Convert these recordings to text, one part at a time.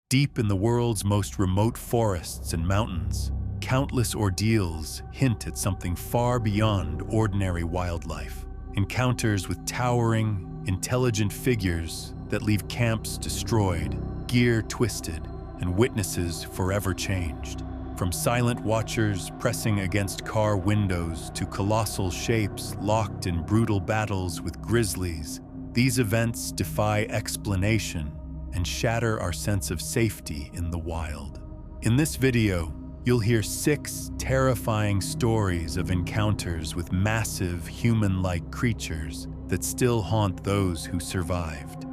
Deep in the world's most remote forests and mountains, countless ordeals hint at something far beyond ordinary wildlife. Encounters with towering, intelligent figures that leave camps destroyed, gear twisted, and witnesses forever changed. From silent watchers pressing against car windows to colossal shapes locked in brutal battles with grizzlies, these events defy explanation and shatter our sense of safety in the wild. In this video, you'll hear 6 terrifying stories of encounters with massive human-like creatures that still haunt those who survived.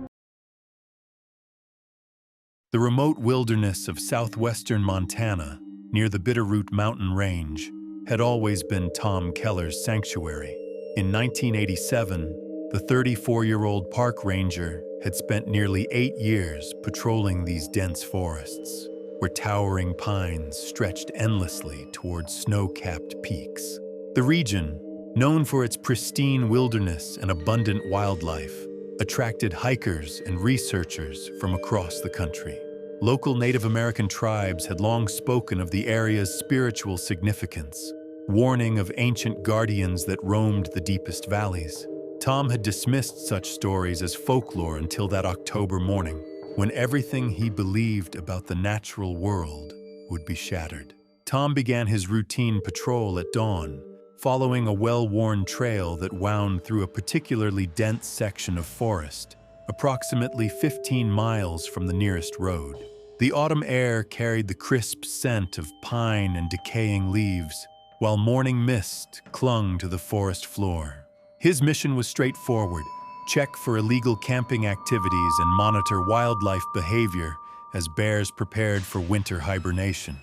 The remote wilderness of southwestern Montana, near the Bitterroot Mountain Range, had always been Tom Keller's sanctuary. In 1987, the 34-year-old park ranger had spent nearly 8 years patrolling these dense forests, where towering pines stretched endlessly towards snow-capped peaks. The region, known for its pristine wilderness and abundant wildlife, attracted hikers and researchers from across the country. Local Native American tribes had long spoken of the area's spiritual significance, warning of ancient guardians that roamed the deepest valleys. Tom had dismissed such stories as folklore until that October morning, when everything he believed about the natural world would be shattered. Tom began his routine patrol at dawn, following a well-worn trail that wound through a particularly dense section of forest, approximately 15 miles from the nearest road. The autumn air carried the crisp scent of pine and decaying leaves, while morning mist clung to the forest floor. His mission was straightforward: check for illegal camping activities and monitor wildlife behavior as bears prepared for winter hibernation.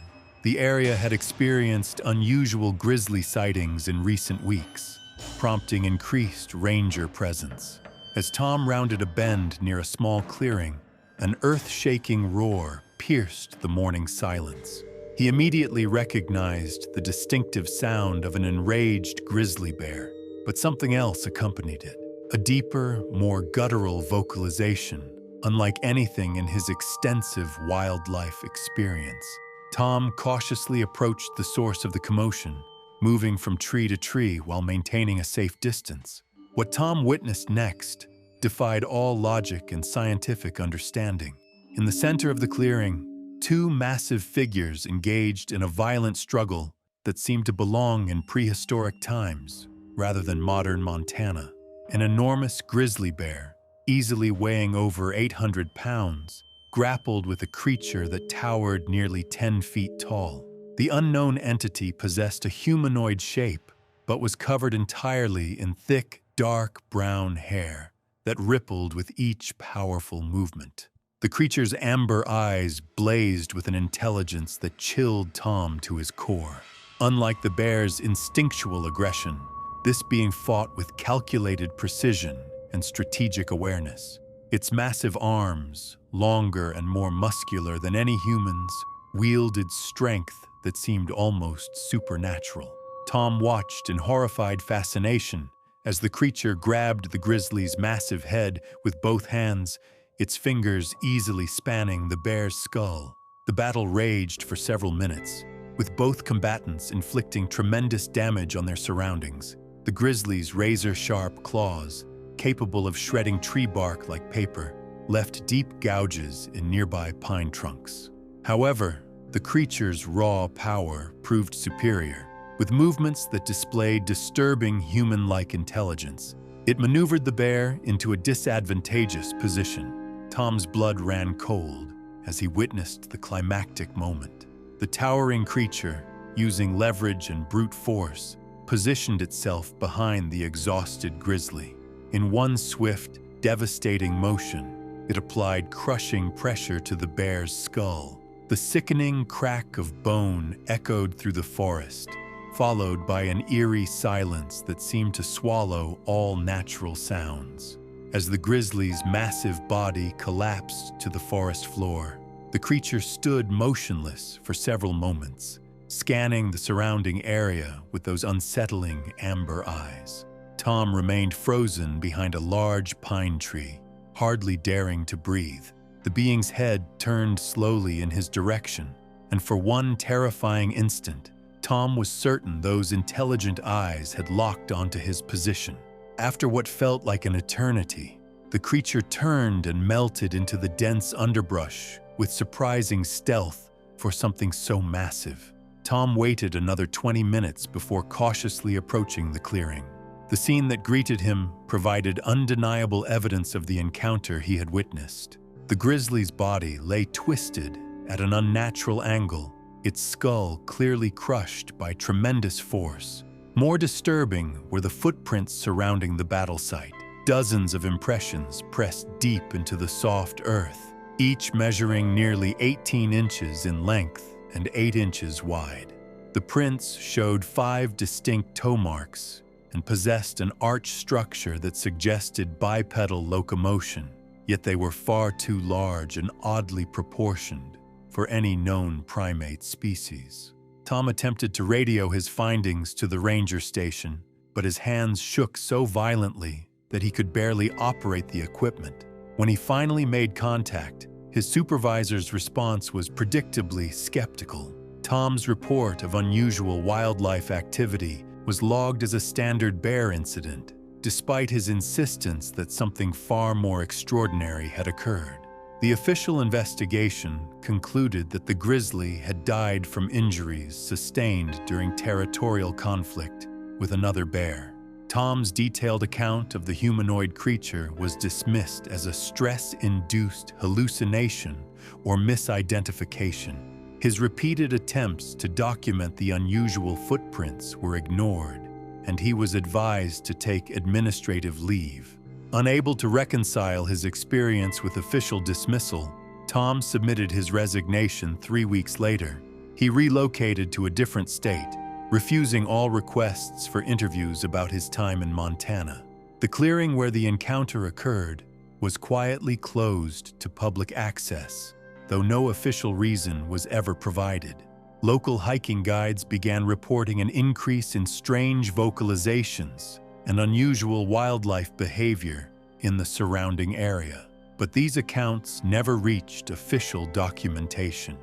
The area had experienced unusual grizzly sightings in recent weeks, prompting increased ranger presence. As Tom rounded a bend near a small clearing, an earth-shaking roar pierced the morning silence. He immediately recognized the distinctive sound of an enraged grizzly bear, but something else accompanied it. A deeper, more guttural vocalization, unlike anything in his extensive wildlife experience. Tom cautiously approached the source of the commotion, moving from tree to tree while maintaining a safe distance. What Tom witnessed next defied all logic and scientific understanding. In the center of the clearing, 2 massive figures engaged in a violent struggle that seemed to belong in prehistoric times rather than modern Montana. An enormous grizzly bear, easily weighing over 800 pounds, grappled with a creature that towered nearly 10 feet tall. The unknown entity possessed a humanoid shape, but was covered entirely in thick, dark brown hair that rippled with each powerful movement. The creature's amber eyes blazed with an intelligence that chilled Tom to his core. Unlike the bear's instinctual aggression, this being fought with calculated precision and strategic awareness. Its massive arms, longer and more muscular than any human's, wielded strength that seemed almost supernatural. Tom watched in horrified fascination as the creature grabbed the grizzly's massive head with both hands, its fingers easily spanning the bear's skull. The battle raged for several minutes, with both combatants inflicting tremendous damage on their surroundings. The grizzly's razor-sharp claws, capable of shredding tree bark like paper, left deep gouges in nearby pine trunks. However, the creature's raw power proved superior, with movements that displayed disturbing human-like intelligence. It maneuvered the bear into a disadvantageous position. Tom's blood ran cold as he witnessed the climactic moment. The towering creature, using leverage and brute force, positioned itself behind the exhausted grizzly. In one swift, devastating motion, it applied crushing pressure to the bear's skull. The sickening crack of bone echoed through the forest, followed by an eerie silence that seemed to swallow all natural sounds. As the grizzly's massive body collapsed to the forest floor, the creature stood motionless for several moments, scanning the surrounding area with those unsettling amber eyes. Tom remained frozen behind a large pine tree, hardly daring to breathe. The being's head turned slowly in his direction, and for one terrifying instant, Tom was certain those intelligent eyes had locked onto his position. After what felt like an eternity, the creature turned and melted into the dense underbrush with surprising stealth for something so massive. Tom waited another 20 minutes before cautiously approaching the clearing. The scene that greeted him provided undeniable evidence of the encounter he had witnessed. The grizzly's body lay twisted at an unnatural angle, its skull clearly crushed by tremendous force. More disturbing were the footprints surrounding the battle site. Dozens of impressions pressed deep into the soft earth, each measuring nearly 18 inches in length and 8 inches wide. The prints showed 5 distinct toe marks and possessed an arch structure that suggested bipedal locomotion, yet they were far too large and oddly proportioned for any known primate species. Tom attempted to radio his findings to the ranger station, but his hands shook so violently that he could barely operate the equipment. When he finally made contact, his supervisor's response was predictably skeptical. Tom's report of unusual wildlife activity was logged as a standard bear incident, despite his insistence that something far more extraordinary had occurred. The official investigation concluded that the grizzly had died from injuries sustained during territorial conflict with another bear. Tom's detailed account of the humanoid creature was dismissed as a stress-induced hallucination or misidentification. His repeated attempts to document the unusual footprints were ignored, and he was advised to take administrative leave. Unable to reconcile his experience with official dismissal, Tom submitted his resignation 3 weeks later. He relocated to a different state, refusing all requests for interviews about his time in Montana. The clearing where the encounter occurred was quietly closed to public access, though no official reason was ever provided. Local hiking guides began reporting an increase in strange vocalizations and unusual wildlife behavior in the surrounding area, but these accounts never reached official documentation.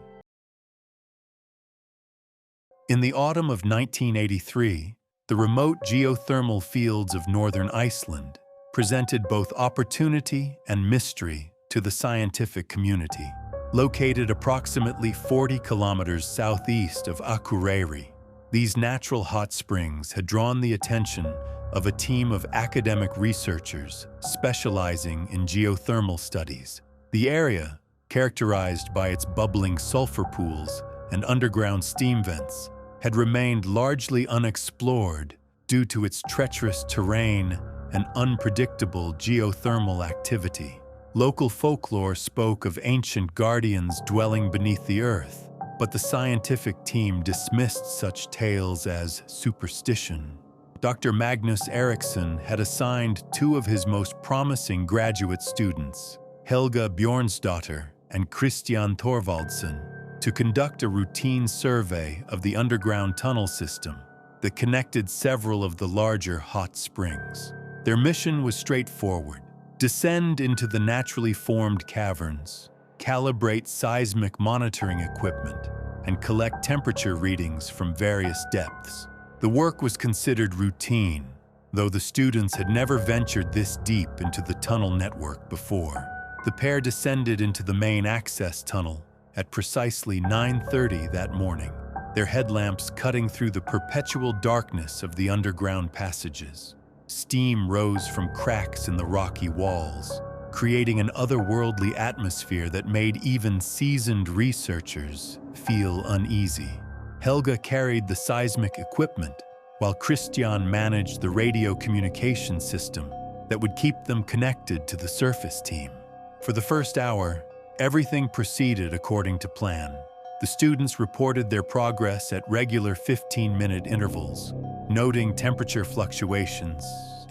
In the autumn of 1983, the remote geothermal fields of northern Iceland presented both opportunity and mystery to the scientific community. Located approximately 40 kilometers southeast of Akureyri, these natural hot springs had drawn the attention of a team of academic researchers specializing in geothermal studies. The area, characterized by its bubbling sulfur pools and underground steam vents, had remained largely unexplored due to its treacherous terrain and unpredictable geothermal activity. Local folklore spoke of ancient guardians dwelling beneath the earth, but the scientific team dismissed such tales as superstition. Dr. Magnus Eriksson had assigned 2 of his most promising graduate students, Helga Bjornsdotter and Christian Thorvaldsson, to conduct a routine survey of the underground tunnel system that connected several of the larger hot springs. Their mission was straightforward: descend into the naturally formed caverns, calibrate seismic monitoring equipment, and collect temperature readings from various depths. The work was considered routine, though the students had never ventured this deep into the tunnel network before. The pair descended into the main access tunnel at precisely 9:30 that morning, their headlamps cutting through the perpetual darkness of the underground passages. Steam rose from cracks in the rocky walls, creating an otherworldly atmosphere that made even seasoned researchers feel uneasy. Helga carried the seismic equipment, while Christian managed the radio communication system that would keep them connected to the surface team. For the first hour, everything proceeded according to plan. The students reported their progress at regular 15-minute intervals, noting temperature fluctuations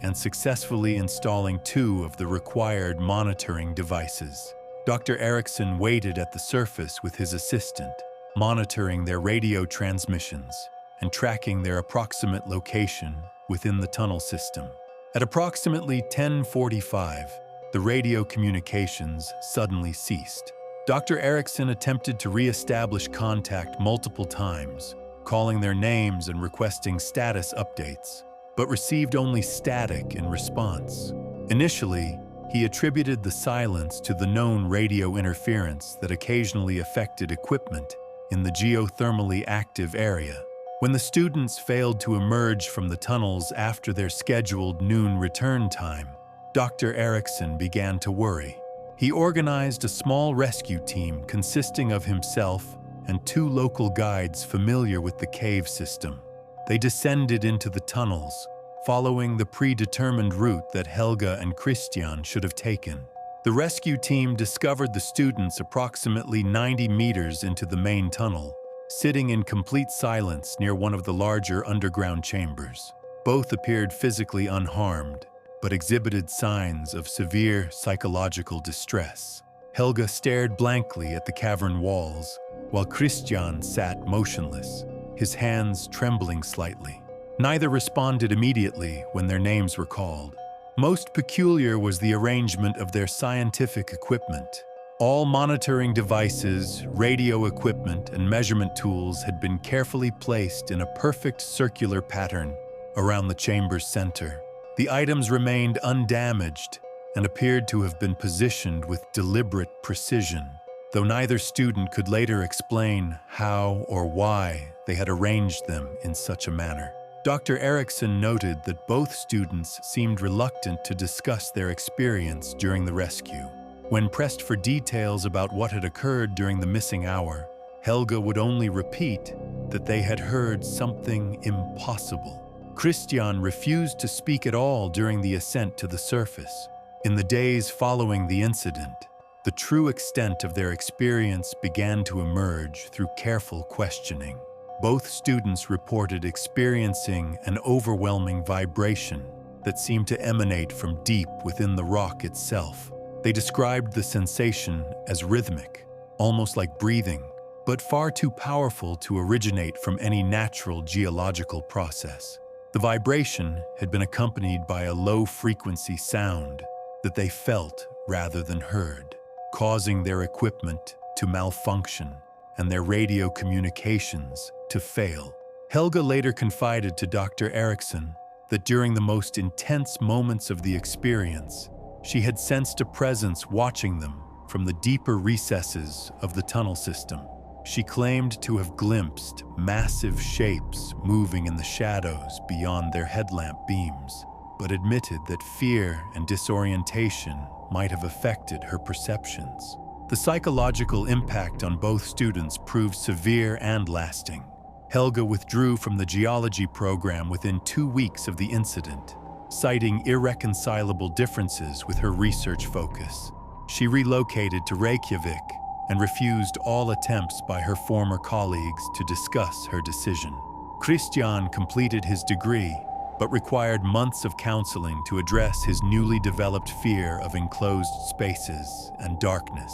and successfully installing 2 of the required monitoring devices. Dr. Erickson waited at the surface with his assistant, monitoring their radio transmissions and tracking their approximate location within the tunnel system. At approximately 10:45, the radio communications suddenly ceased. Dr. Erickson attempted to re-establish contact multiple times, calling their names and requesting status updates, but received only static in response. Initially, he attributed the silence to the known radio interference that occasionally affected equipment in the geothermally active area. When the students failed to emerge from the tunnels after their scheduled noon return time, Dr. Erickson began to worry. He organized a small rescue team consisting of himself and 2 local guides familiar with the cave system. They descended into the tunnels, following the predetermined route that Helga and Christian should have taken. The rescue team discovered the students approximately 90 meters into the main tunnel, sitting in complete silence near one of the larger underground chambers. Both appeared physically unharmed, but exhibited signs of severe psychological distress. Helga stared blankly at the cavern walls, while Christian sat motionless, his hands trembling slightly. Neither responded immediately when their names were called. Most peculiar was the arrangement of their scientific equipment. All monitoring devices, radio equipment, and measurement tools had been carefully placed in a perfect circular pattern around the chamber's center. The items remained undamaged and appeared to have been positioned with deliberate precision, though neither student could later explain how or why they had arranged them in such a manner. Dr. Erickson noted that both students seemed reluctant to discuss their experience during the rescue. When pressed for details about what had occurred during the missing hour, Helga would only repeat that they had heard something impossible. Christian refused to speak at all during the ascent to the surface. In the days following the incident, the true extent of their experience began to emerge through careful questioning. Both students reported experiencing an overwhelming vibration that seemed to emanate from deep within the rock itself. They described the sensation as rhythmic, almost like breathing, but far too powerful to originate from any natural geological process. The vibration had been accompanied by a low-frequency sound that they felt rather than heard, causing their equipment to malfunction and their radio communications to fail. Helga later confided to Dr. Erickson that during the most intense moments of the experience, she had sensed a presence watching them from the deeper recesses of the tunnel system. She claimed to have glimpsed massive shapes moving in the shadows beyond their headlamp beams, but admitted that fear and disorientation might have affected her perceptions. The psychological impact on both students proved severe and lasting. Helga withdrew from the geology program within 2 weeks of the incident, citing irreconcilable differences with her research focus. She relocated to Reykjavik and refused all attempts by her former colleagues to discuss her decision. Christian completed his degree, but required months of counseling to address his newly developed fear of enclosed spaces and darkness.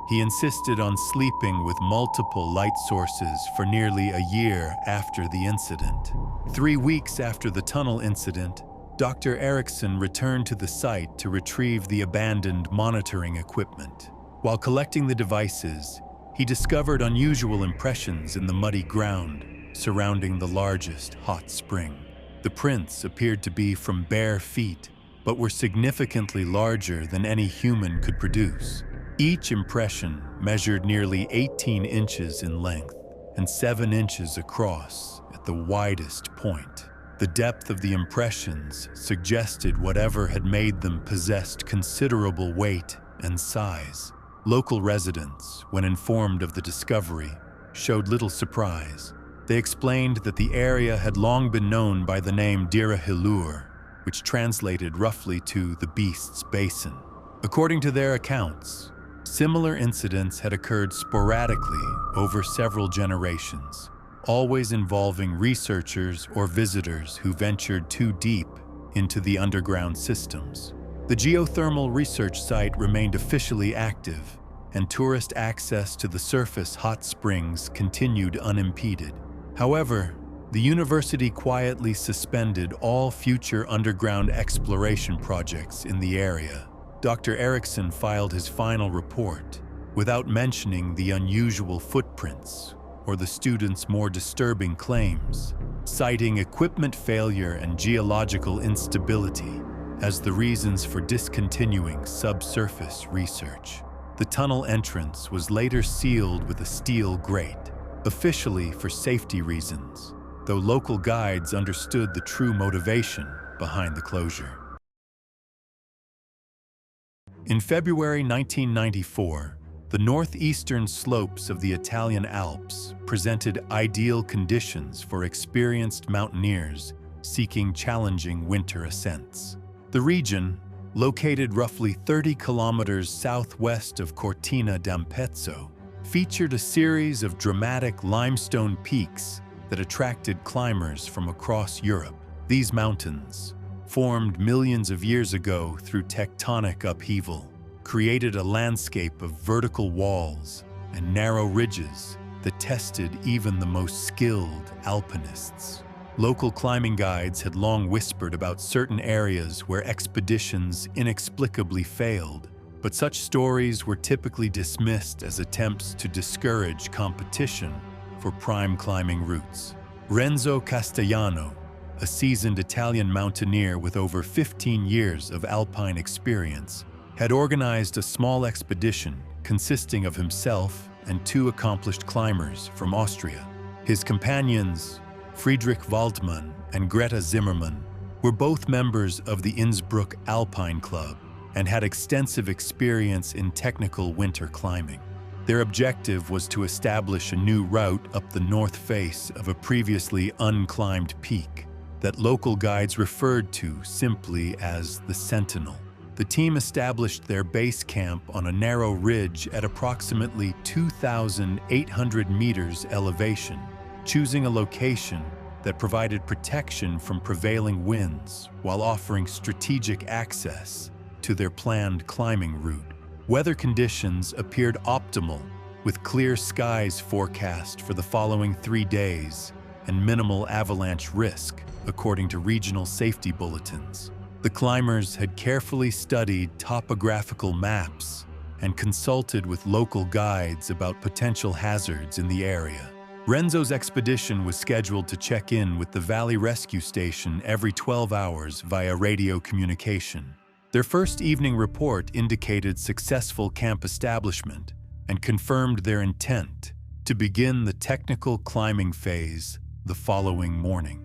He insisted on sleeping with multiple light sources for nearly a year after the incident. 3 weeks after the tunnel incident, Dr. Erickson returned to the site to retrieve the abandoned monitoring equipment. While collecting the devices, he discovered unusual impressions in the muddy ground surrounding the largest hot spring. The prints appeared to be from bare feet, but were significantly larger than any human could produce. Each impression measured nearly 18 inches in length and 7 inches across at the widest point. The depth of the impressions suggested whatever had made them possessed considerable weight and size. Local residents, when informed of the discovery, showed little surprise. They explained that the area had long been known by the name Dyrahylur, which translated roughly to the Beast's Basin. According to their accounts, Similar incidents had occurred sporadically over several generations, always involving researchers or visitors who ventured too deep into the underground systems. The geothermal research site remained officially active, and tourist access to the surface hot springs continued unimpeded. However, the university quietly suspended all future underground exploration projects in the area. Dr. Erickson filed his final report without mentioning the unusual footprints or the students' more disturbing claims, citing equipment failure and geological instability as the reasons for discontinuing subsurface research. The tunnel entrance was later sealed with a steel grate, officially for safety reasons, though local guides understood the true motivation behind the closure. In February 1994, the northeastern slopes of the Italian Alps presented ideal conditions for experienced mountaineers seeking challenging winter ascents. The region, located roughly 30 kilometers southwest of Cortina d'Ampezzo, featured a series of dramatic limestone peaks that attracted climbers from across Europe. These mountains, formed millions of years ago through tectonic upheaval, created a landscape of vertical walls and narrow ridges that tested even the most skilled alpinists. Local climbing guides had long whispered about certain areas where expeditions inexplicably failed, but such stories were typically dismissed as attempts to discourage competition for prime climbing routes. Renzo Castellano, a seasoned Italian mountaineer with over 15 years of alpine experience, had organized a small expedition consisting of himself and 2 accomplished climbers from Austria. His companions, Friedrich Waldmann and Greta Zimmermann, were both members of the Innsbruck Alpine Club and had extensive experience in technical winter climbing. Their objective was to establish a new route up the north face of a previously unclimbed peak that local guides referred to simply as the Sentinel. The team established their base camp on a narrow ridge at approximately 2,800 meters elevation, choosing a location that provided protection from prevailing winds while offering strategic access to their planned climbing route. Weather conditions appeared optimal, with clear skies forecast for the following 3 days and minimal avalanche risk, according to regional safety bulletins. The climbers had carefully studied topographical maps and consulted with local guides about potential hazards in the area. Renzo's expedition was scheduled to check in with the Valley Rescue Station every 12 hours via radio communication. Their first evening report indicated successful camp establishment and confirmed their intent to begin the technical climbing phase the following morning.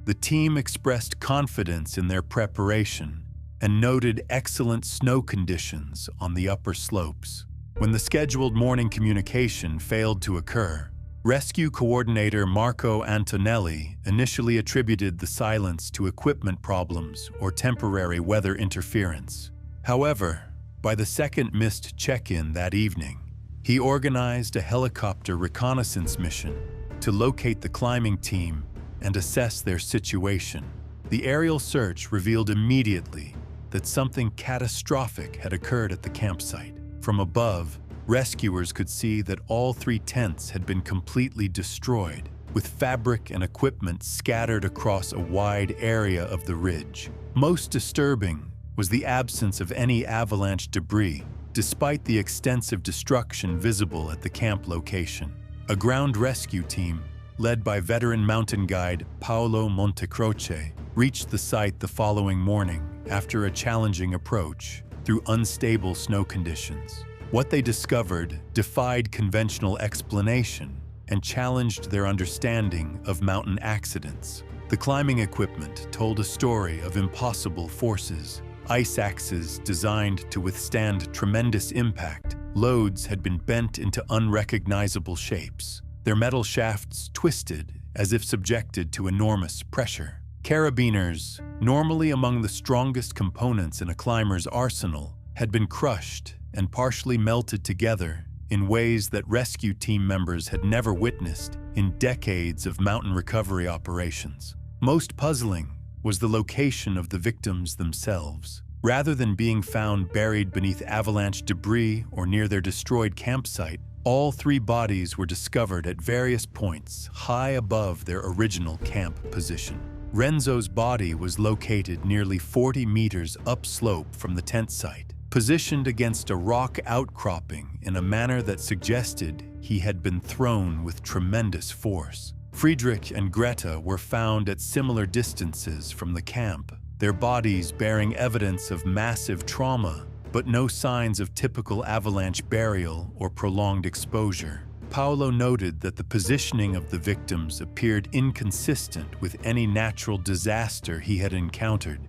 The team expressed confidence in their preparation and noted excellent snow conditions on the upper slopes. When the scheduled morning communication failed to occur, rescue coordinator Marco Antonelli initially attributed the silence to equipment problems or temporary weather interference. However, by the second missed check-in that evening, he organized a helicopter reconnaissance mission to locate the climbing team and assess their situation. The aerial search revealed immediately that something catastrophic had occurred at the campsite. From above, rescuers could see that all 3 tents had been completely destroyed, with fabric and equipment scattered across a wide area of the ridge. Most disturbing was the absence of any avalanche debris, despite the extensive destruction visible at the camp location. A ground rescue team, led by veteran mountain guide Paolo Montecroce, reached the site the following morning after a challenging approach through unstable snow conditions. What they discovered defied conventional explanation and challenged their understanding of mountain accidents. The climbing equipment told a story of impossible forces. Ice axes designed to withstand tremendous impact. Loads had been bent into unrecognizable shapes, their metal shafts twisted as if subjected to enormous pressure. Carabiners, normally among the strongest components in a climber's arsenal, had been crushed and partially melted together in ways that rescue team members had never witnessed in decades of mountain recovery operations. Most puzzling was the location of the victims themselves. Rather than being found buried beneath avalanche debris or near their destroyed campsite, all three bodies were discovered at various points high above their original camp position. Renzo's body was located nearly 40 meters upslope from the tent site, positioned against a rock outcropping in a manner that suggested he had been thrown with tremendous force. Friedrich and Greta were found at similar distances from the camp, their bodies bearing evidence of massive trauma, but no signs of typical avalanche burial or prolonged exposure. Paolo noted that the positioning of the victims appeared inconsistent with any natural disaster he had encountered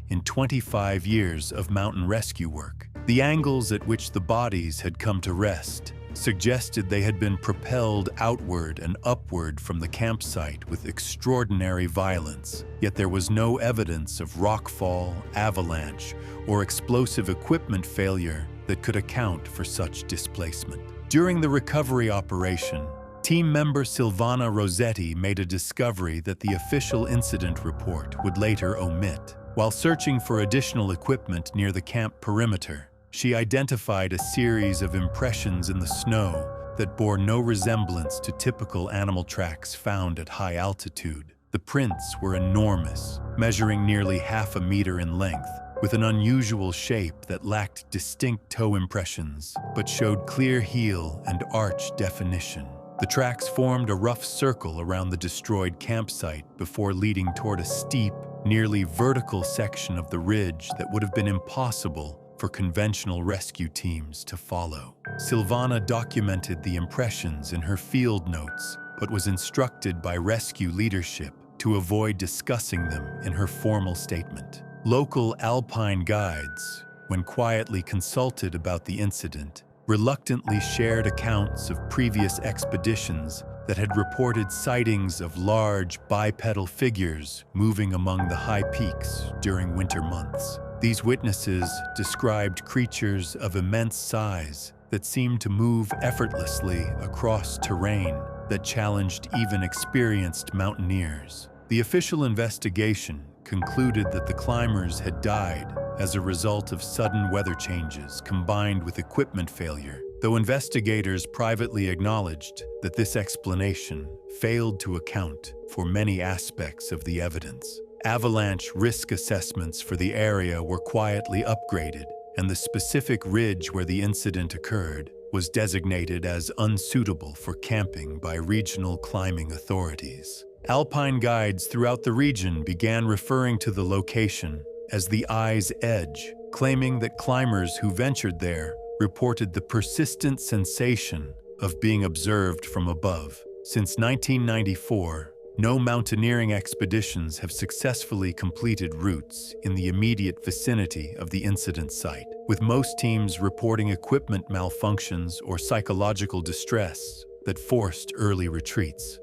in 25 years of mountain rescue work. The angles at which the bodies had come to rest suggested they had been propelled outward and upward from the campsite with extraordinary violence, yet there was no evidence of rockfall, avalanche, or explosive equipment failure that could account for such displacement. During the recovery operation, team member Silvana Rossetti made a discovery that the official incident report would later omit. While searching for additional equipment near the camp perimeter, she identified a series of impressions in the snow that bore no resemblance to typical animal tracks found at high altitude. The prints were enormous, measuring nearly half a meter in length, with an unusual shape that lacked distinct toe impressions, but showed clear heel and arch definition. The tracks formed a rough circle around the destroyed campsite before leading toward a steep, nearly vertical section of the ridge that would have been impossible for conventional rescue teams to follow. Silvana documented the impressions in her field notes, but was instructed by rescue leadership to avoid discussing them in her formal statement. Local alpine guides, when quietly consulted about the incident, reluctantly shared accounts of previous expeditions that had reported sightings of large bipedal figures moving among the high peaks during winter months. These witnesses described creatures of immense size that seemed to move effortlessly across terrain that challenged even experienced mountaineers. The official investigation concluded that the climbers had died as a result of sudden weather changes combined with equipment failure, though investigators privately acknowledged that this explanation failed to account for many aspects of the evidence. Avalanche risk assessments for the area were quietly upgraded, and the specific ridge where the incident occurred was designated as unsuitable for camping by regional climbing authorities. Alpine guides throughout the region began referring to the location as the Eye's Edge, claiming that climbers who ventured there reported the persistent sensation of being observed from above. Since 1994, no mountaineering expeditions have successfully completed routes in the immediate vicinity of the incident site, with most teams reporting equipment malfunctions or psychological distress that forced early retreats.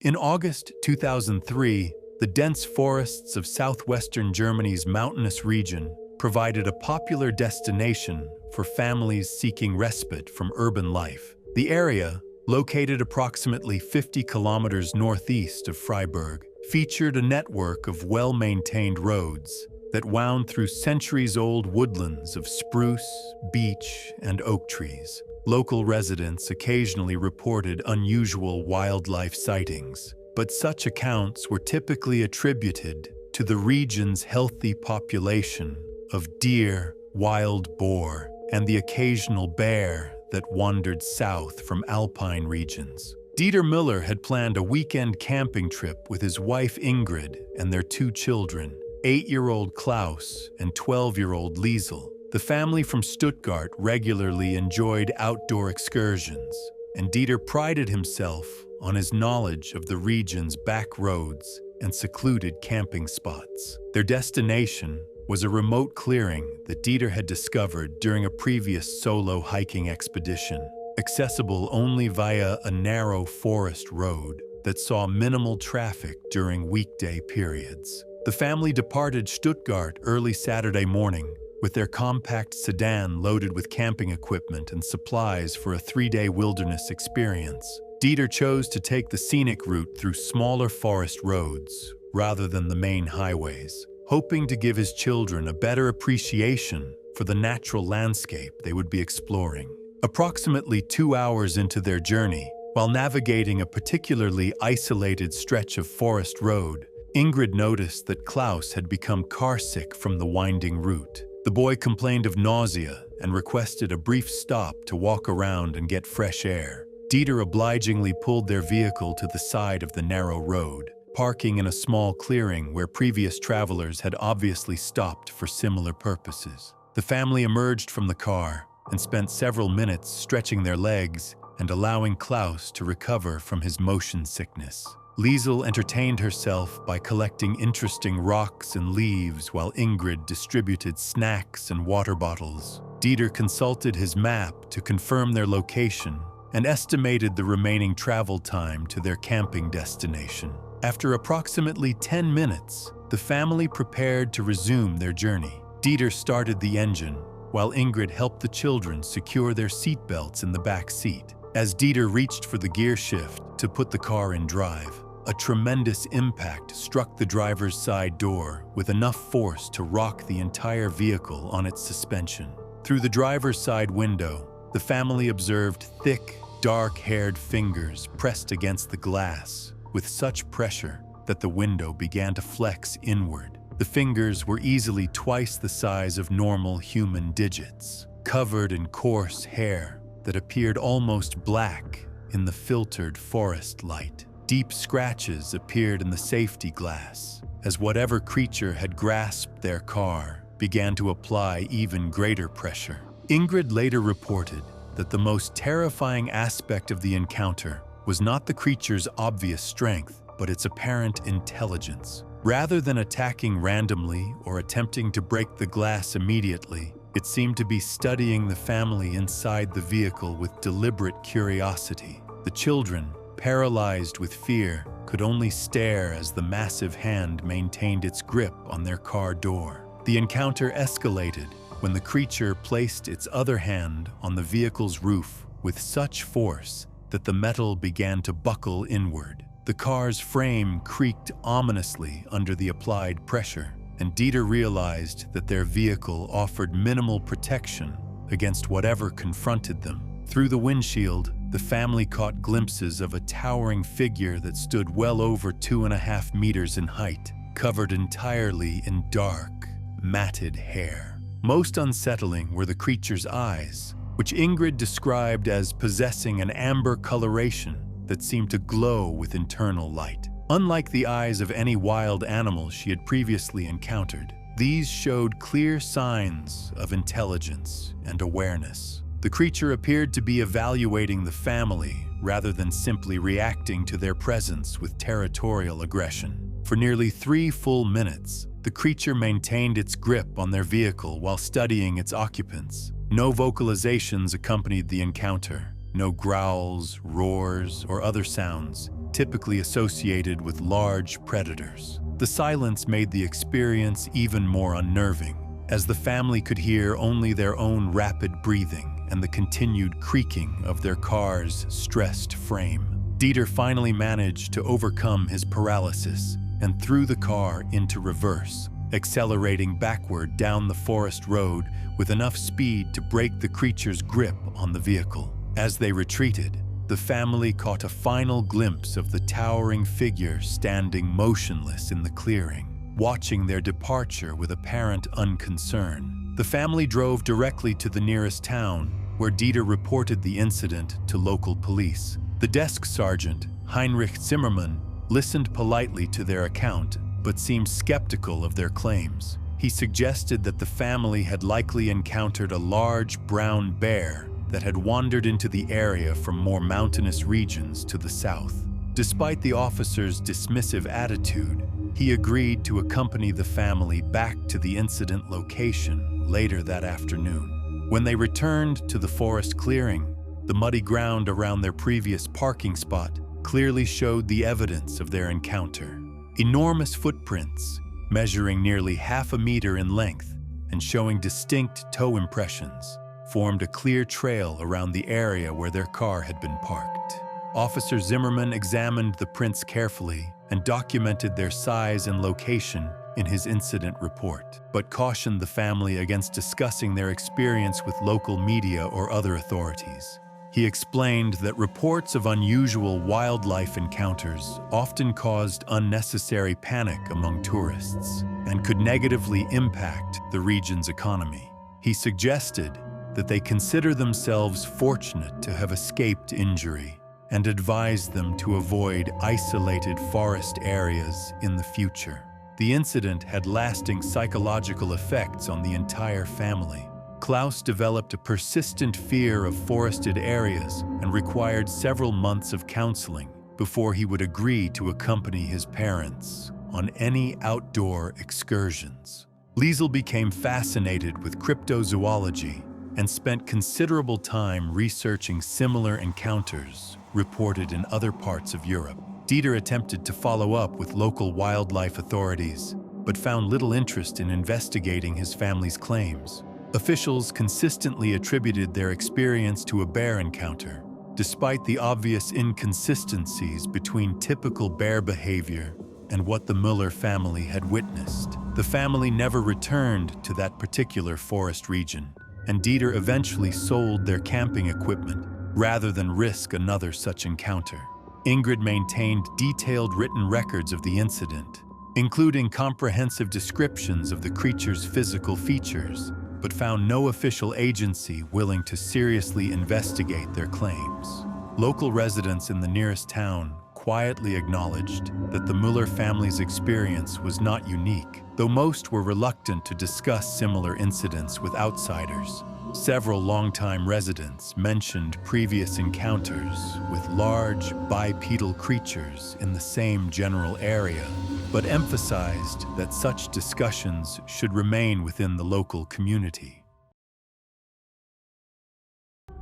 In August 2003, the dense forests of southwestern Germany's mountainous region provided a popular destination for families seeking respite from urban life. The area, located approximately 50 kilometers northeast of Freiburg, featured a network of well-maintained roads that wound through centuries-old woodlands of spruce, beech, and oak trees. Local residents occasionally reported unusual wildlife sightings, but such accounts were typically attributed to the region's healthy population of deer, wild boar, and the occasional bear that wandered south from alpine regions. Dieter Müller had planned a weekend camping trip with his wife Ingrid and their two children, 8-year-old Klaus and 12-year-old Liesel. The family from Stuttgart regularly enjoyed outdoor excursions, and Dieter prided himself on his knowledge of the region's back roads and secluded camping spots. Their destination was a remote clearing that Dieter had discovered during a previous solo hiking expedition, accessible only via a narrow forest road that saw minimal traffic during weekday periods. The family departed Stuttgart early Saturday morning with their compact sedan loaded with camping equipment and supplies for a 3-day wilderness experience. Dieter chose to take the scenic route through smaller forest roads rather than the main highways, hoping to give his children a better appreciation for the natural landscape they would be exploring. Approximately 2 hours into their journey, while navigating a particularly isolated stretch of forest road, Ingrid noticed that Klaus had become carsick from the winding route. The boy complained of nausea and requested a brief stop to walk around and get fresh air. Dieter obligingly pulled their vehicle to the side of the narrow road, parking in a small clearing where previous travelers had obviously stopped for similar purposes. The family emerged from the car and spent several minutes stretching their legs and allowing Klaus to recover from his motion sickness. Liesel entertained herself by collecting interesting rocks and leaves while Ingrid distributed snacks and water bottles. Dieter consulted his map to confirm their location and estimated the remaining travel time to their camping destination. After approximately 10 minutes, the family prepared to resume their journey. Dieter started the engine, while Ingrid helped the children secure their seatbelts in the back seat. As Dieter reached for the gear shift to put the car in drive, a tremendous impact struck the driver's side door with enough force to rock the entire vehicle on its suspension. Through the driver's side window, the family observed thick, dark-haired fingers pressed against the glass with such pressure that the window began to flex inward. The fingers were easily twice the size of normal human digits, covered in coarse hair that appeared almost black in the filtered forest light. Deep scratches appeared in the safety glass as whatever creature had grasped their car began to apply even greater pressure. Ingrid later reported that the most terrifying aspect of the encounter was not the creature's obvious strength, but its apparent intelligence. Rather than attacking randomly or attempting to break the glass immediately, it seemed to be studying the family inside the vehicle with deliberate curiosity. The children, paralyzed with fear, could only stare as the massive hand maintained its grip on their car door. The encounter escalated when the creature placed its other hand on the vehicle's roof with such force that the metal began to buckle inward. The car's frame creaked ominously under the applied pressure, and Dieter realized that their vehicle offered minimal protection against whatever confronted them. Through the windshield, the family caught glimpses of a towering figure that stood well over 2.5 meters in height, covered entirely in dark, matted hair. Most unsettling were the creature's eyes, which Ingrid described as possessing an amber coloration that seemed to glow with internal light. Unlike the eyes of any wild animal she had previously encountered, these showed clear signs of intelligence and awareness. The creature appeared to be evaluating the family rather than simply reacting to their presence with territorial aggression. For nearly 3 full minutes, the creature maintained its grip on their vehicle while studying its occupants. No vocalizations accompanied the encounter. No growls, roars, or other sounds typically associated with large predators. The silence made the experience even more unnerving, as the family could hear only their own rapid breathing and the continued creaking of their car's stressed frame. Dieter finally managed to overcome his paralysis and threw the car into reverse, accelerating backward down the forest road with enough speed to break the creature's grip on the vehicle. As they retreated, the family caught a final glimpse of the towering figure standing motionless in the clearing, watching their departure with apparent unconcern. The family drove directly to the nearest town, where Dieter reported the incident to local police. The desk sergeant, Heinrich Zimmermann, listened politely to their account, but seemed skeptical of their claims. He suggested that the family had likely encountered a large brown bear that had wandered into the area from more mountainous regions to the south. Despite the officer's dismissive attitude, he agreed to accompany the family back to the incident location later that afternoon. When they returned to the forest clearing, the muddy ground around their previous parking spot clearly showed the evidence of their encounter. Enormous footprints, measuring nearly half a meter in length and showing distinct toe impressions, formed a clear trail around the area where their car had been parked. Officer Zimmerman examined the prints carefully and documented their size and location in his incident report, but cautioned the family against discussing their experience with local media or other authorities. He explained that reports of unusual wildlife encounters often caused unnecessary panic among tourists and could negatively impact the region's economy. He suggested that they consider themselves fortunate to have escaped injury and advised them to avoid isolated forest areas in the future. The incident had lasting psychological effects on the entire family. Klaus developed a persistent fear of forested areas and required several months of counseling before he would agree to accompany his parents on any outdoor excursions. Liesel became fascinated with cryptozoology and spent considerable time researching similar encounters reported in other parts of Europe. Dieter attempted to follow up with local wildlife authorities, but found little interest in investigating his family's claims. Officials consistently attributed their experience to a bear encounter, despite the obvious inconsistencies between typical bear behavior and what the Müller family had witnessed. The family never returned to that particular forest region, and Dieter eventually sold their camping equipment rather than risk another such encounter. Ingrid maintained detailed written records of the incident, including comprehensive descriptions of the creature's physical features, but found no official agency willing to seriously investigate their claims. Local residents in the nearest town quietly acknowledged that the Müller family's experience was not unique, though most were reluctant to discuss similar incidents with outsiders. Several longtime residents mentioned previous encounters with large bipedal creatures in the same general area, but emphasized that such discussions should remain within the local community.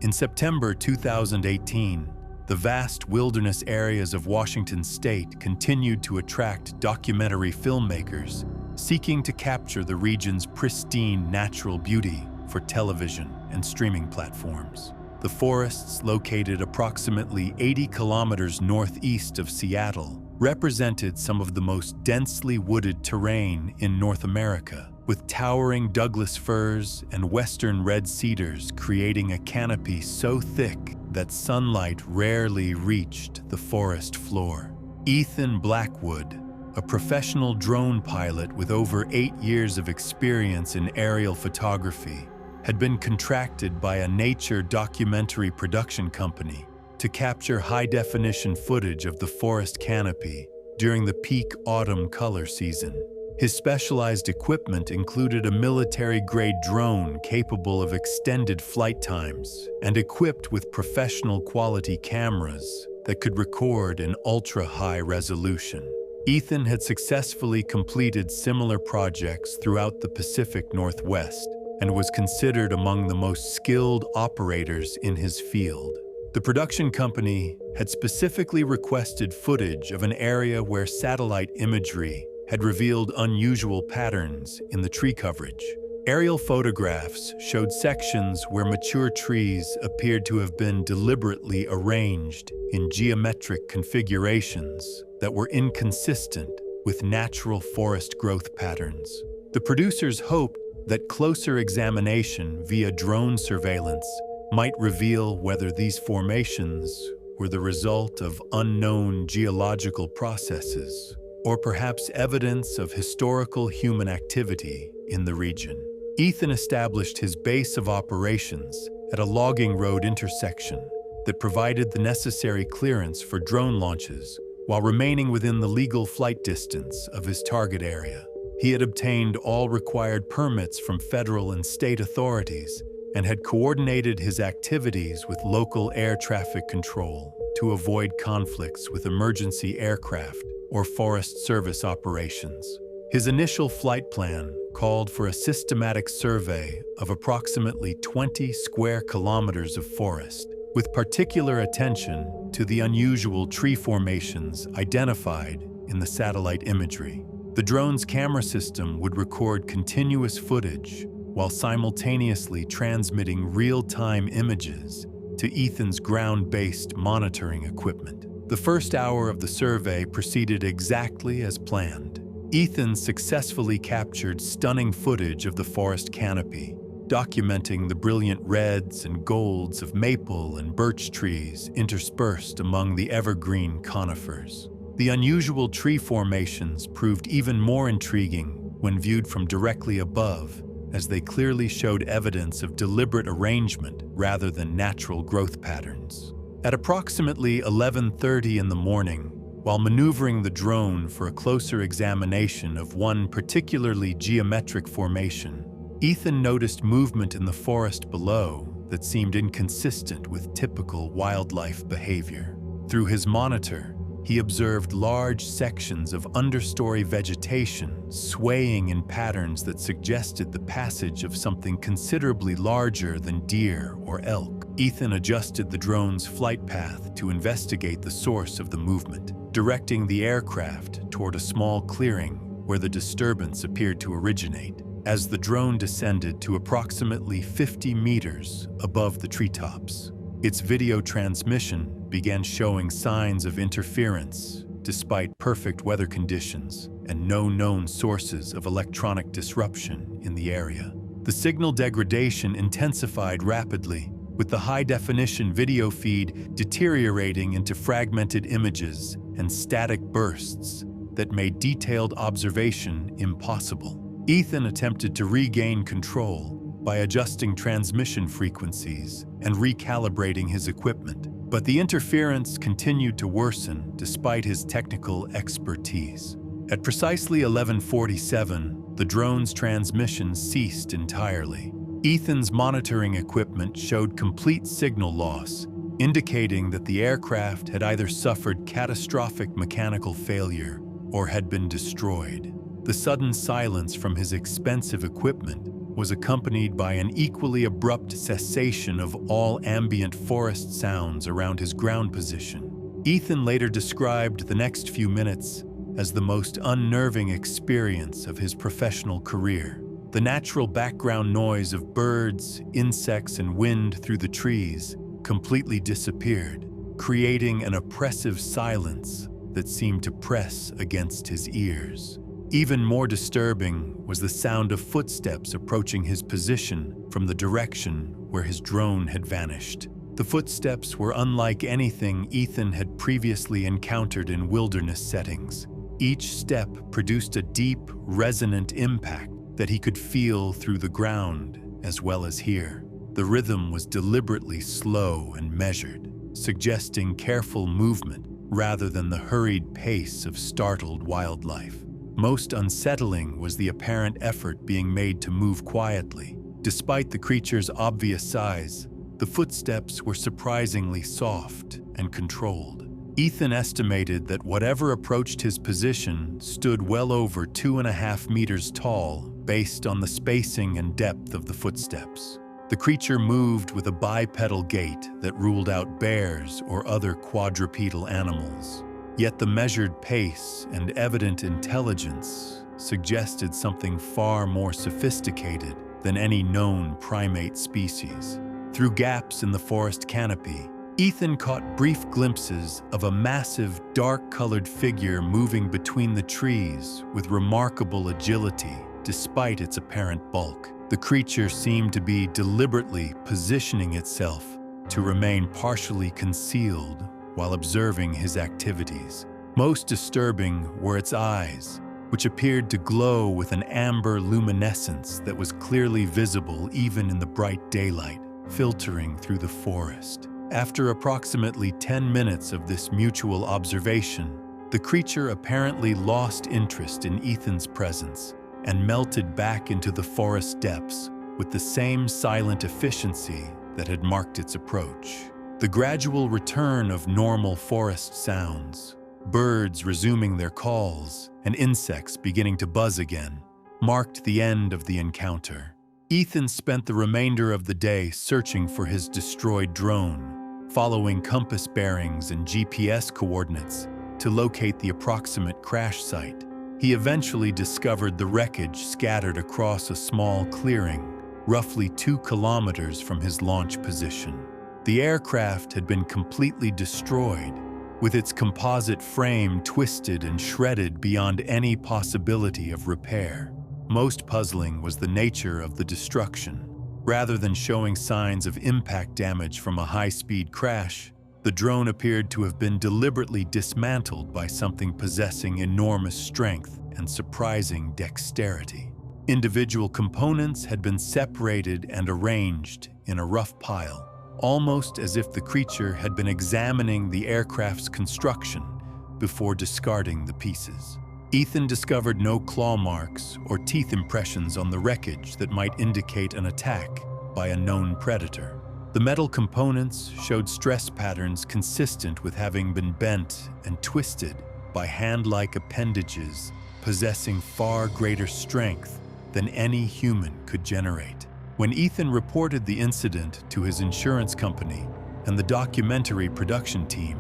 In September 2018, the vast wilderness areas of Washington state continued to attract documentary filmmakers seeking to capture the region's pristine natural beauty for television and streaming platforms. The forests, located approximately 80 kilometers northeast of Seattle, represented some of the most densely wooded terrain in North America, with towering Douglas firs and western red cedars creating a canopy so thick that sunlight rarely reached the forest floor. Ethan Blackwood, a professional drone pilot with over 8 years of experience in aerial photography, had been contracted by a nature documentary production company to capture high-definition footage of the forest canopy during the peak autumn color season. His specialized equipment included a military-grade drone capable of extended flight times and equipped with professional-quality cameras that could record in ultra-high resolution. Ethan had successfully completed similar projects throughout the Pacific Northwest and was considered among the most skilled operators in his field. The production company had specifically requested footage of an area where satellite imagery had revealed unusual patterns in the tree coverage. Aerial photographs showed sections where mature trees appeared to have been deliberately arranged in geometric configurations that were inconsistent with natural forest growth patterns. The producers hoped that closer examination via drone surveillance might reveal whether these formations were the result of unknown geological processes or perhaps evidence of historical human activity in the region. Ethan established his base of operations at a logging road intersection that provided the necessary clearance for drone launches while remaining within the legal flight distance of his target area. He had obtained all required permits from federal and state authorities and had coordinated his activities with local air traffic control to avoid conflicts with emergency aircraft or Forest Service operations. His initial flight plan called for a systematic survey of approximately 20 square kilometers of forest, with particular attention to the unusual tree formations identified in the satellite imagery. The drone's camera system would record continuous footage while simultaneously transmitting real-time images to Ethan's ground-based monitoring equipment. The first hour of the survey proceeded exactly as planned. Ethan successfully captured stunning footage of the forest canopy, documenting the brilliant reds and golds of maple and birch trees interspersed among the evergreen conifers. The unusual tree formations proved even more intriguing when viewed from directly above, as they clearly showed evidence of deliberate arrangement rather than natural growth patterns. At approximately 11:30 in the morning, while maneuvering the drone for a closer examination of one particularly geometric formation, Ethan noticed movement in the forest below that seemed inconsistent with typical wildlife behavior. Through his monitor, he observed large sections of understory vegetation swaying in patterns that suggested the passage of something considerably larger than deer or elk. Ethan adjusted the drone's flight path to investigate the source of the movement, directing the aircraft toward a small clearing where the disturbance appeared to originate. As the drone descended to approximately 50 meters above the treetops, its video transmission began showing signs of interference despite perfect weather conditions and no known sources of electronic disruption in the area. The signal degradation intensified rapidly, with the high-definition video feed deteriorating into fragmented images and static bursts that made detailed observation impossible. Ethan attempted to regain control by adjusting transmission frequencies and recalibrating his equipment, but the interference continued to worsen despite his technical expertise. At precisely 11:47, the drone's transmission ceased entirely. Ethan's monitoring equipment showed complete signal loss, indicating that the aircraft had either suffered catastrophic mechanical failure or had been destroyed. The sudden silence from his expensive equipment was accompanied by an equally abrupt cessation of all ambient forest sounds around his ground position. Ethan later described the next few minutes as the most unnerving experience of his professional career. The natural background noise of birds, insects, and wind through the trees completely disappeared, creating an oppressive silence that seemed to press against his ears. Even more disturbing was the sound of footsteps approaching his position from the direction where his drone had vanished. The footsteps were unlike anything Ethan had previously encountered in wilderness settings. Each step produced a deep, resonant impact that he could feel through the ground as well as hear. The rhythm was deliberately slow and measured, suggesting careful movement rather than the hurried pace of startled wildlife. Most unsettling was the apparent effort being made to move quietly. Despite the creature's obvious size, the footsteps were surprisingly soft and controlled. Ethan estimated that whatever approached his position stood well over 2.5 meters tall based on the spacing and depth of the footsteps. The creature moved with a bipedal gait that ruled out bears or other quadrupedal animals. Yet the measured pace and evident intelligence suggested something far more sophisticated than any known primate species. Through gaps in the forest canopy, Ethan caught brief glimpses of a massive, dark-colored figure moving between the trees with remarkable agility despite its apparent bulk. The creature seemed to be deliberately positioning itself to remain partially concealed while observing his activities. Most disturbing were its eyes, which appeared to glow with an amber luminescence that was clearly visible even in the bright daylight, filtering through the forest. After approximately 10 minutes of this mutual observation, the creature apparently lost interest in Ethan's presence and melted back into the forest depths with the same silent efficiency that had marked its approach. The gradual return of normal forest sounds, birds resuming their calls, and insects beginning to buzz again, marked the end of the encounter. Ethan spent the remainder of the day searching for his destroyed drone, following compass bearings and GPS coordinates to locate the approximate crash site. He eventually discovered the wreckage scattered across a small clearing, roughly 2 kilometers from his launch position. The aircraft had been completely destroyed, with its composite frame twisted and shredded beyond any possibility of repair. Most puzzling was the nature of the destruction. Rather than showing signs of impact damage from a high-speed crash, the drone appeared to have been deliberately dismantled by something possessing enormous strength and surprising dexterity. Individual components had been separated and arranged in a rough pile, almost as if the creature had been examining the aircraft's construction before discarding the pieces. Ethan discovered no claw marks or teeth impressions on the wreckage that might indicate an attack by a known predator. The metal components showed stress patterns consistent with having been bent and twisted by hand-like appendages possessing far greater strength than any human could generate. When Ethan reported the incident to his insurance company and the documentary production team,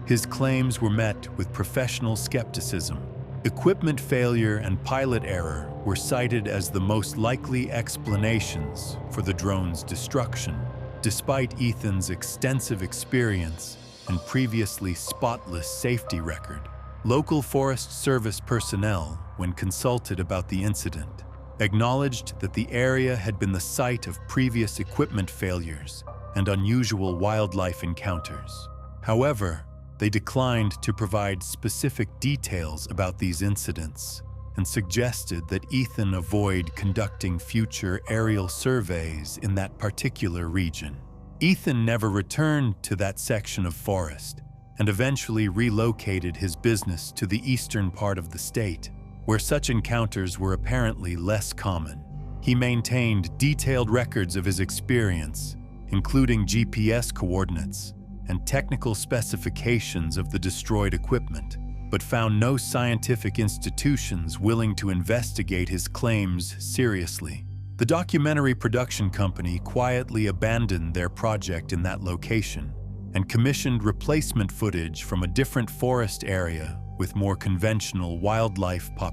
his claims were met with professional skepticism. Equipment failure and pilot error were cited as the most likely explanations for the drone's destruction, despite Ethan's extensive experience and previously spotless safety record. Local Forest Service personnel, when consulted about the incident, acknowledged that the area had been the site of previous equipment failures and unusual wildlife encounters. However, they declined to provide specific details about these incidents and suggested that Ethan avoid conducting future aerial surveys in that particular region. Ethan never returned to that section of forest and eventually relocated his business to the eastern part of the state, where such encounters were apparently less common. He maintained detailed records of his experience, including GPS coordinates and technical specifications of the destroyed equipment, but found no scientific institutions willing to investigate his claims seriously. The documentary production company quietly abandoned their project in that location and commissioned replacement footage from a different forest area with more conventional wildlife populations.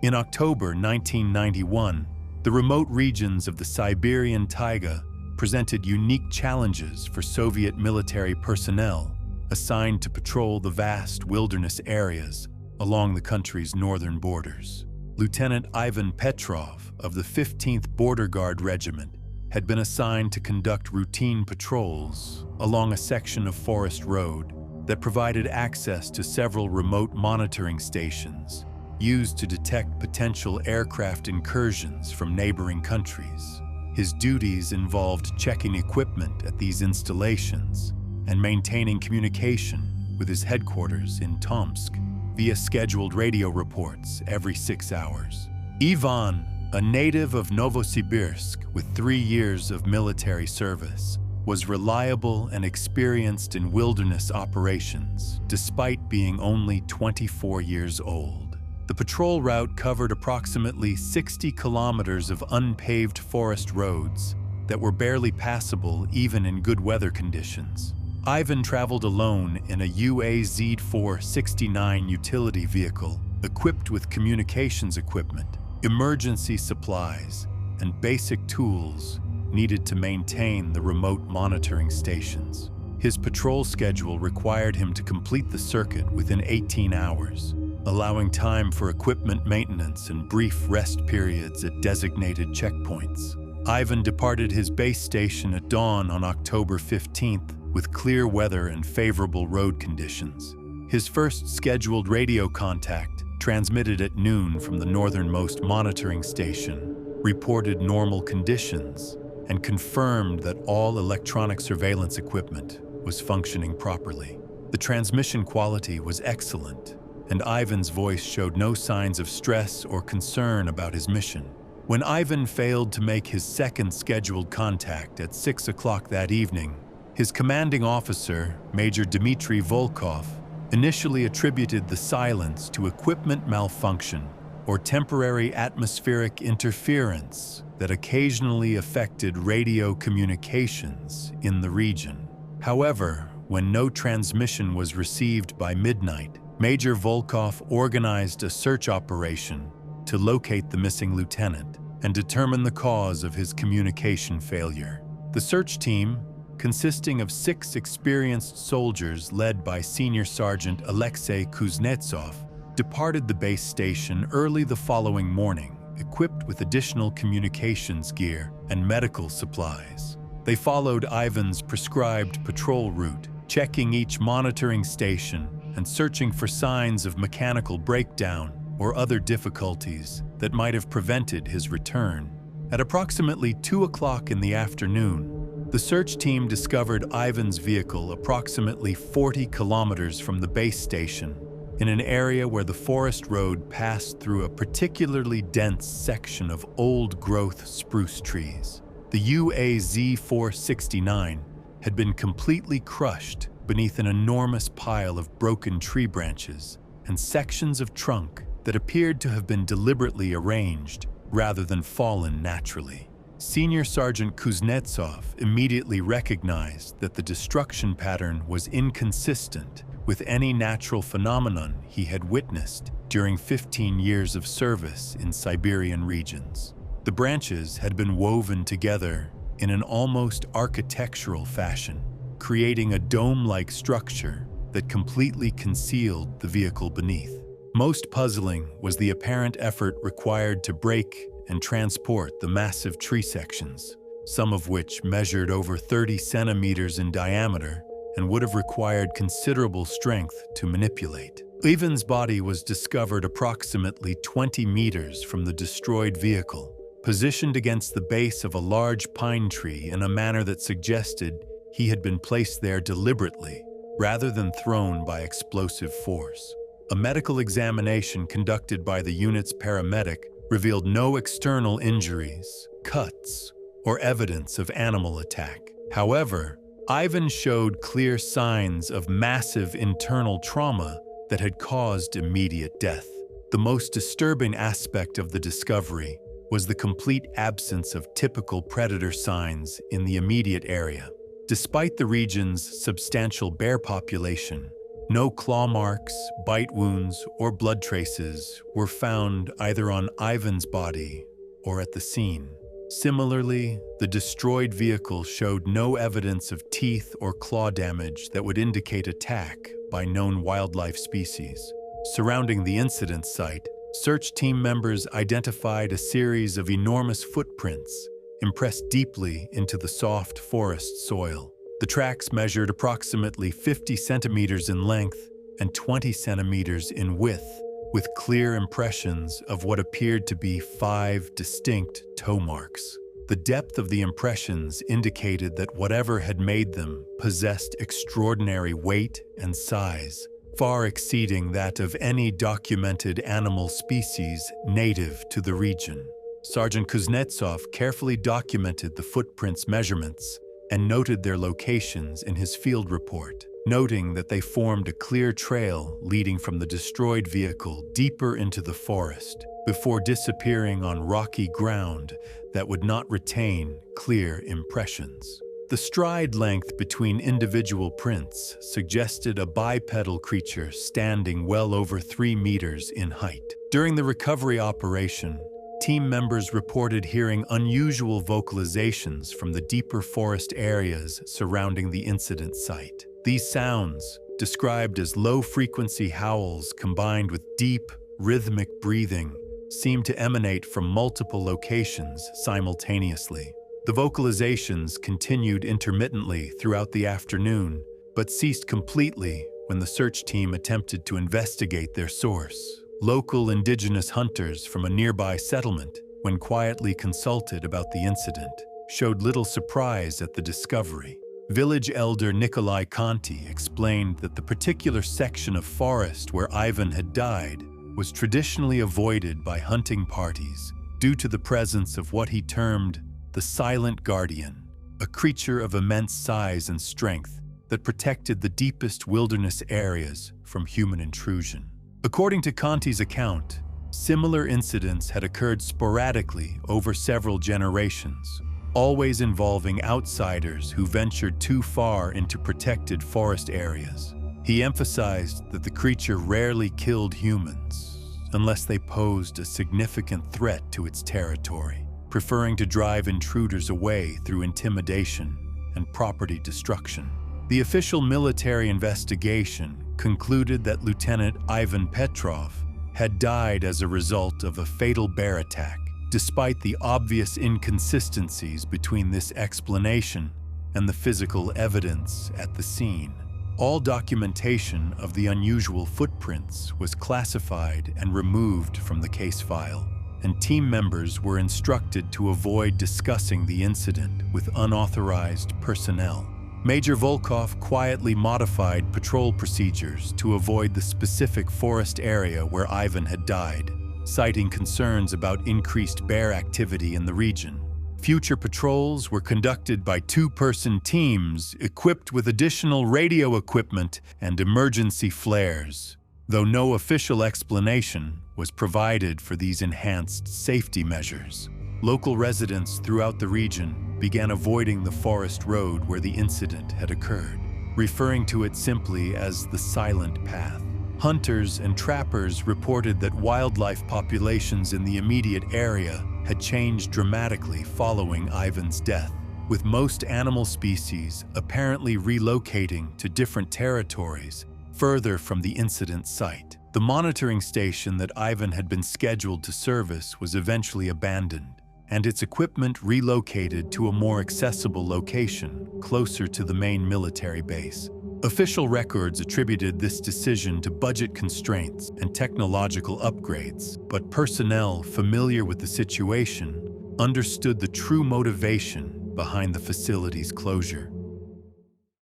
In October 1991, the remote regions of the Siberian taiga presented unique challenges for Soviet military personnel assigned to patrol the vast wilderness areas along the country's northern borders. Lieutenant Ivan Petrov of the 15th Border Guard Regiment had been assigned to conduct routine patrols along a section of forest road that provided access to several remote monitoring stations used to detect potential aircraft incursions from neighboring countries. His duties involved checking equipment at these installations and maintaining communication with his headquarters in Tomsk via scheduled radio reports every 6 hours. Ivan, a native of Novosibirsk with 3 years of military service, was reliable and experienced in wilderness operations despite being only 24 years old. The patrol route covered approximately 60 kilometers of unpaved forest roads that were barely passable even in good weather conditions. Ivan traveled alone in a UAZ 469 utility vehicle equipped with communications equipment, emergency supplies, and basic tools needed to maintain the remote monitoring stations. His patrol schedule required him to complete the circuit within 18 hours, allowing time for equipment maintenance and brief rest periods at designated checkpoints. Ivan departed his base station at dawn on October 15th with clear weather and favorable road conditions. His first scheduled radio contact, transmitted at noon from the northernmost monitoring station, reported normal conditions and confirmed that all electronic surveillance equipment was functioning properly. The transmission quality was excellent, and Ivan's voice showed no signs of stress or concern about his mission. When Ivan failed to make his second scheduled contact at 6 o'clock that evening, his commanding officer, Major Dmitry Volkov, initially attributed the silence to equipment malfunction or temporary atmospheric interference that occasionally affected radio communications in the region. However, when no transmission was received by midnight, Major Volkov organized a search operation to locate the missing lieutenant and determine the cause of his communication failure. The search team, consisting of 6 experienced soldiers led by Senior Sergeant Alexei Kuznetsov, departed the base station early the following morning, equipped with additional communications gear and medical supplies. They followed Ivan's prescribed patrol route, checking each monitoring station and searching for signs of mechanical breakdown or other difficulties that might have prevented his return. At approximately 2 o'clock in the afternoon, the search team discovered Ivan's vehicle approximately 40 kilometers from the base station, in an area where the forest road passed through a particularly dense section of old-growth spruce trees. The UAZ 469 had been completely crushed beneath an enormous pile of broken tree branches and sections of trunk that appeared to have been deliberately arranged rather than fallen naturally. Senior Sergeant Kuznetsov immediately recognized that the destruction pattern was inconsistent with any natural phenomenon he had witnessed during 15 years of service in Siberian regions. The branches had been woven together in an almost architectural fashion, creating a dome-like structure that completely concealed the vehicle beneath. Most puzzling was the apparent effort required to break and transport the massive tree sections, some of which measured over 30 centimeters in diameter and would have required considerable strength to manipulate. Ivan's body was discovered approximately 20 meters from the destroyed vehicle, positioned against the base of a large pine tree in a manner that suggested he had been placed there deliberately rather than thrown by explosive force. A medical examination conducted by the unit's paramedic revealed no external injuries, cuts, or evidence of animal attack. However, Ivan showed clear signs of massive internal trauma that had caused immediate death. The most disturbing aspect of the discovery was the complete absence of typical predator signs in the immediate area. Despite the region's substantial bear population, no claw marks, bite wounds, or blood traces were found either on Ivan's body or at the scene. Similarly, the destroyed vehicle showed no evidence of teeth or claw damage that would indicate attack by known wildlife species. Surrounding the incident site, search team members identified a series of enormous footprints impressed deeply into the soft forest soil. The tracks measured approximately 50 centimeters in length and 20 centimeters in width, with clear impressions of what appeared to be 5 distinct toe marks. The depth of the impressions indicated that whatever had made them possessed extraordinary weight and size, far exceeding that of any documented animal species native to the region. Sergeant Kuznetsov carefully documented the footprints' measurements and noted their locations in his field report, noting that they formed a clear trail leading from the destroyed vehicle deeper into the forest before disappearing on rocky ground that would not retain clear impressions. The stride length between individual prints suggested a bipedal creature standing well over 3 meters in height. During the recovery operation, team members reported hearing unusual vocalizations from the deeper forest areas surrounding the incident site. These sounds, described as low-frequency howls combined with deep, rhythmic breathing, seemed to emanate from multiple locations simultaneously. The vocalizations continued intermittently throughout the afternoon, but ceased completely when the search team attempted to investigate their source. Local indigenous hunters from a nearby settlement, when quietly consulted about the incident, showed little surprise at the discovery. Village elder Nikolai Conti explained that the particular section of forest where Ivan had died was traditionally avoided by hunting parties due to the presence of what he termed the Silent Guardian, a creature of immense size and strength that protected the deepest wilderness areas from human intrusion. According to Conti's account, similar incidents had occurred sporadically over several generations, always involving outsiders who ventured too far into protected forest areas. He emphasized that the creature rarely killed humans unless they posed a significant threat to its territory, preferring to drive intruders away through intimidation and property destruction. The official military investigation concluded that Lieutenant Ivan Petrov had died as a result of a fatal bear attack, despite the obvious inconsistencies between this explanation and the physical evidence at the scene. All documentation of the unusual footprints was classified and removed from the case file, and team members were instructed to avoid discussing the incident with unauthorized personnel. Major Volkov quietly modified patrol procedures to avoid the specific forest area where Ivan had died, citing concerns about increased bear activity in the region. Future patrols were conducted by two-person teams equipped with additional radio equipment and emergency flares, though no official explanation was provided for these enhanced safety measures. Local residents throughout the region began avoiding the forest road where the incident had occurred, referring to it simply as the Silent Path. Hunters and trappers reported that wildlife populations in the immediate area had changed dramatically following Ivan's death, with most animal species apparently relocating to different territories further from the incident site. The monitoring station that Ivan had been scheduled to service was eventually abandoned, and its equipment relocated to a more accessible location closer to the main military base. Official records attributed this decision to budget constraints and technological upgrades, but personnel familiar with the situation understood the true motivation behind the facility's closure.